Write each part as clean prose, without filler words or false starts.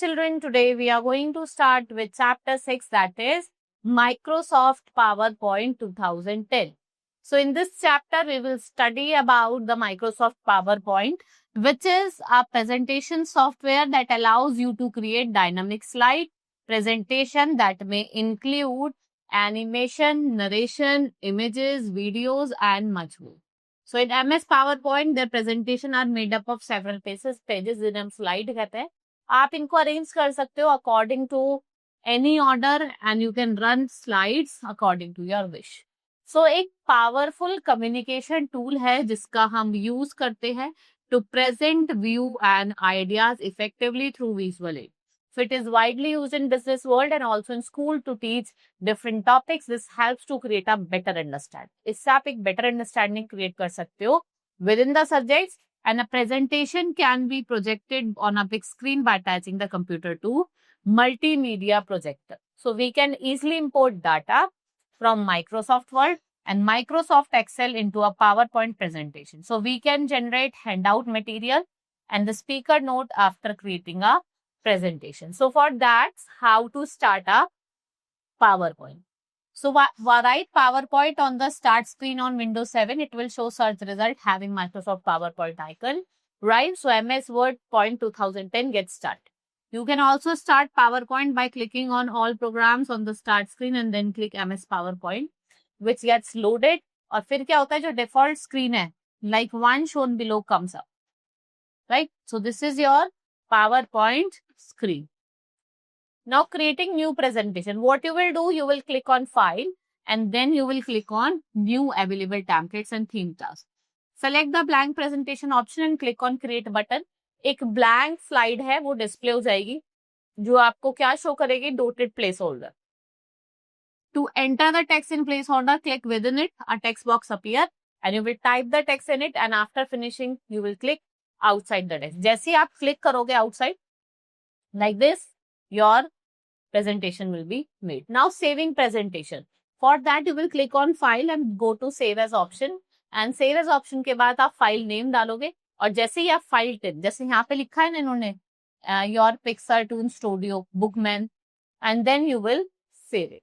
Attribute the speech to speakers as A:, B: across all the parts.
A: children, today we are going to start with chapter 6, that is Microsoft PowerPoint 2010. So in this chapter, we will study about the Microsoft PowerPoint, which is a presentation software that allows you to create dynamic slide presentation that may include animation, narration, images, videos, and much more. So in MS PowerPoint, their presentation are made up of several pages जिन्हें हम slide कहते हैं. आप इनको arrange कर सकते हो according to any order and you can run slides according to your wish. So एक powerful communication tool है जिसका हम use करते हैं to present view and ideas effectively through visual aid. So it is widely used in business world and also in school to teach different topics. This helps to create a better understanding. इससे आप एक better understanding create कर सकते हो within the subjects, and a presentation can be projected on a big screen by attaching the computer to multimedia projector. So we can easily import data from Microsoft Word and Microsoft Excel into a PowerPoint presentation. So we can generate handout material and the speaker note after creating a presentation. So for that, how to start a PowerPoint. So write PowerPoint on the start screen on Windows 7. It will show search result having Microsoft PowerPoint icon. Right? So MS Word Point 2010 gets started. You can also start PowerPoint by clicking on all programs on the start screen and then click MS PowerPoint, which gets loaded. और फिर क्या होता है जो default screen है, like one shown below comes up. Right? So this is your PowerPoint screen. Now creating new presentation. What you will do, you will click on file and then you will click on new available templates and theme tasks. Select the blank presentation option and click on create button. एक blank slide है वो display हो जाएगी जो आपको क्या show करेगी, dotted placeholder. To enter the text in placeholder, click within it, a text box appear and you will type the text in it, and after finishing you will click outside the text. जैसे ही आप click करोगे outside like this, your presentation will be made. Now saving presentation. For that you will click on file and go to save as option, and save as option के बाद आप file name डालोगे और जैसे ही आप file tip, जैसे यहाँ पे लिखा है ना इन्होंने your Pixartoon Studio Bookman, and then you will save it.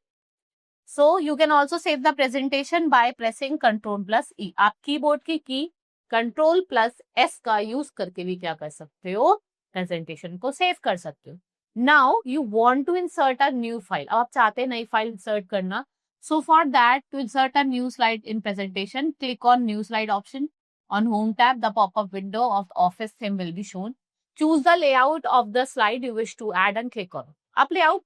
A: So you can also save the presentation by pressing Ctrl+E. आप कीबोर्ड की की Ctrl+S का यूज करके भी क्या कर सकते हो, presentation को सेव कर सकते हो. Now you want to insert a new file. अब आप चाहते हैं नई फाइल insert करना. So for that, to insert a new slide in presentation, click on new slide option. On home tab, the pop-up window of office theme will be shown. Choose the layout of the slide you wish to add and click करो. आप layout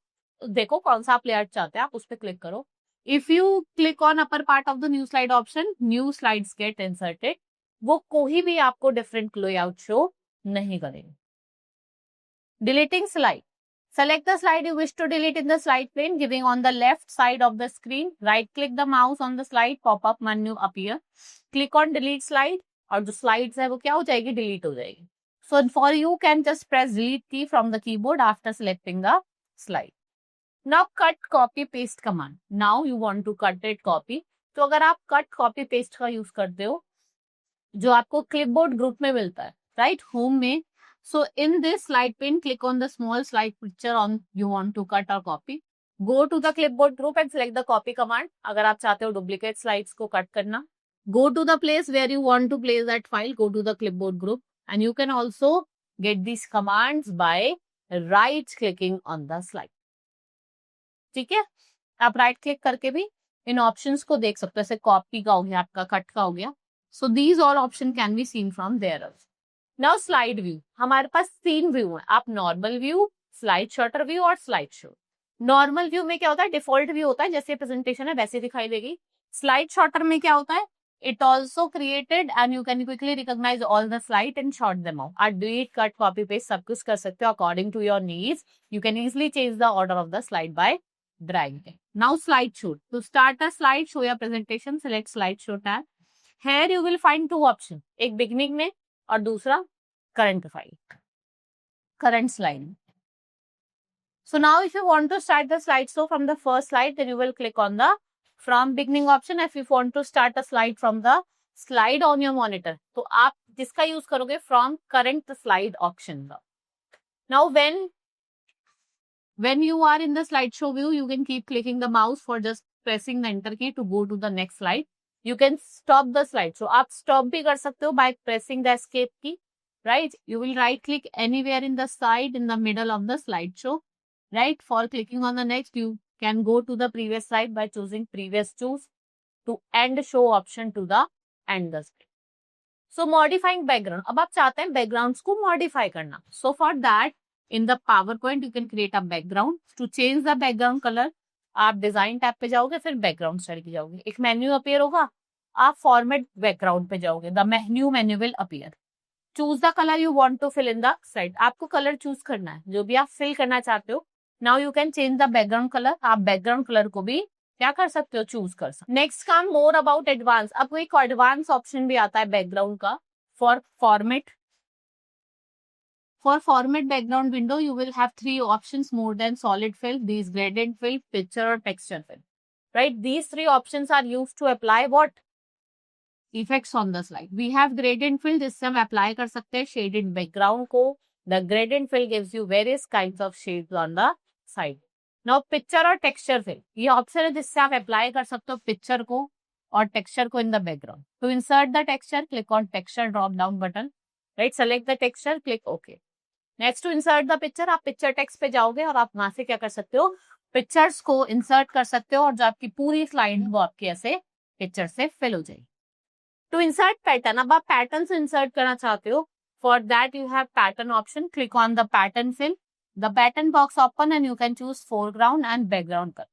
A: देखो कौन सा आप layout चाहते हैं, आप उस पर click करो. If you click on upper part of the new slide option, new slides get inserted. वो कोई भी आपको different layout show नहीं करेंगे. Deleting slide. Select the slide you wish to delete in the slide pane, giving on the left side of the screen. Right click the mouse on the slide, pop-up menu appear. Click on delete slide और जो slides है वो क्या हो जाएगी, delete हो जाएगी. So for you can just press delete key from the keyboard after selecting the slide. Now cut copy paste command. Now you want to cut it copy. तो अगर आप cut copy paste का use करते हो जो आपको clipboard group में मिलता है, right, home में. So in this slide pane, click on the small slide picture on you want to cut or copy. Go to the clipboard group and select the copy command. अगर आप चाहते हो duplicate slides को cut करना. Go to the place where you want to place that file. Go to the clipboard group, and you can also get these commands by right clicking on the slide. ठीक है, आप right click करके भी इन options को देख सकते हो. जैसे copy का हो गया, आपका cut का हो गया. So these all options can be seen from there also. Now slide view. हमारे पास 3 व्यू हैं. आप normal view, slide shutter view और slide show. Normal view में क्या होता है, default view होता है, जैसे presentation है वैसे दिखाई देगी. Slide shutter में क्या होता है, it also created and you can quickly recognize all the slide and short them out. आप delete, cut, copy, paste सब कुछ कर सकते हो according to your needs. You can easily change the order of the slide by dragging it. Now slide show. To start a slide show या presentation, select slide show tab. Here you will find 2 options. एक beginning में और दूसरा current file, current slide. So now if you want to start the slideshow from the first slide, then you will click on the from beginning option. If you want to start a slide from the slide on your monitor, तो आप जिसका use करोगे from current slide option. Now when When you are in the slideshow view, you can keep clicking the mouse for just pressing the enter key to go to the next slide. You can stop the slideshow. आप stop भी कर सकते हो by pressing the escape key, right? You will right click anywhere in the side in the middle of the slideshow, right? For clicking on the next, you can go to the previous slide by choosing previous choose to end show option to the end the slide. So modifying background. अब आप चाहते हैं backgrounds को modify करना. So for that, in the PowerPoint, you can create a background. To change the background color, आप design tab पे जाओगे, फिर बैकग्राउंड स्टाइल की जाओगे. एक मेन्यू अपीयर होगा, आप फॉर्मेट बैकग्राउंड पे जाओगे. The menu will appear. Choose the colour you want to fill in the side. आपको कलर चूज करना है जो भी आप फिल करना चाहते हो. Now you can change the background colour. आप बैकग्राउंड कलर को भी क्या कर सकते हो, चूज कर सकते हो. नेक्स्ट काम मोर अबाउट एडवांस. आपको एक एडवांस ऑप्शन भी आता है बैकग्राउंड का for format. For format background window, you will have 3 options more than solid fill, these gradient fill, picture or texture fill. Right? These 3 options are used to apply what? Effects on the slide. We have gradient fill, जिससे हम apply कर सकते हैं shaded background को. The gradient fill gives you various kinds of shades on the side. Now picture और texture fill. ये option है जिससे आप apply कर सकते हो picture को और texture को in the background. To insert the texture, click on texture drop down button. Right? Select the texture, click OK. Next to insert the picture. आप पिक्चर टेक्स्ट पे जाओगे और आप वहां से क्या कर सकते हो, पिक्चर्स को इंसर्ट कर सकते हो और जो आपकी पूरी स्लाइड वो आपकी ऐसे पिक्चर से फिल हो जाएगी. To insert pattern. अब आप पैटर्न से इंसर्ट करना चाहते हो. For that you have pattern option. Click on the pattern fill. The pattern box open and you can choose foreground and background colour.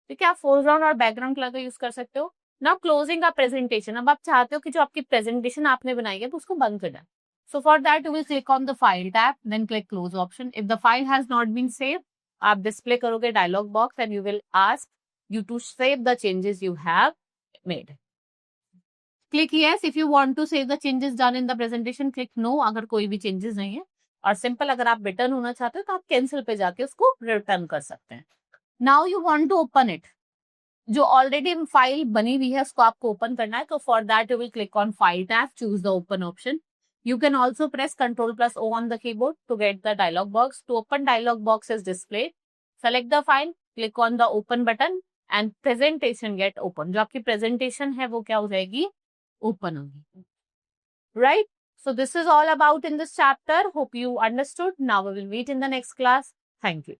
A: ठीक है, आप फोरग्राउंड और बैकग्राउंड कलर का यूज कर सकते हो. Now closing a presentation. अब आप चाहते हो कि जो आपकी प्रेजेंटेशन आपने बनाई है तो उसको बंद करना है. So for that, you will click on the file tab, then click close option. If the file has not been saved, आप display करोगे dialog box and you will ask you to save the changes you have made. Click yes if you want to save the changes done in the presentation. Click no अगर कोई भी changes नहीं है. और simple अगर आप return होना चाहते हो तो आप cancel पे जाके उसको return कर सकते हैं. Now you want to open it. जो already file बनी हुई है उसको आपको open करना है. तो for that you will click on file tab, choose the open option. You can also press Ctrl+O on the keyboard to get the dialog box. To open dialog box is displayed. Select the file, click on the open button and presentation get open. जो आपकी presentation है वो क्या हो जाएगी, open होगी. Right? So this is all about in this chapter. Hope you understood. Now we will meet in the next class. Thank you.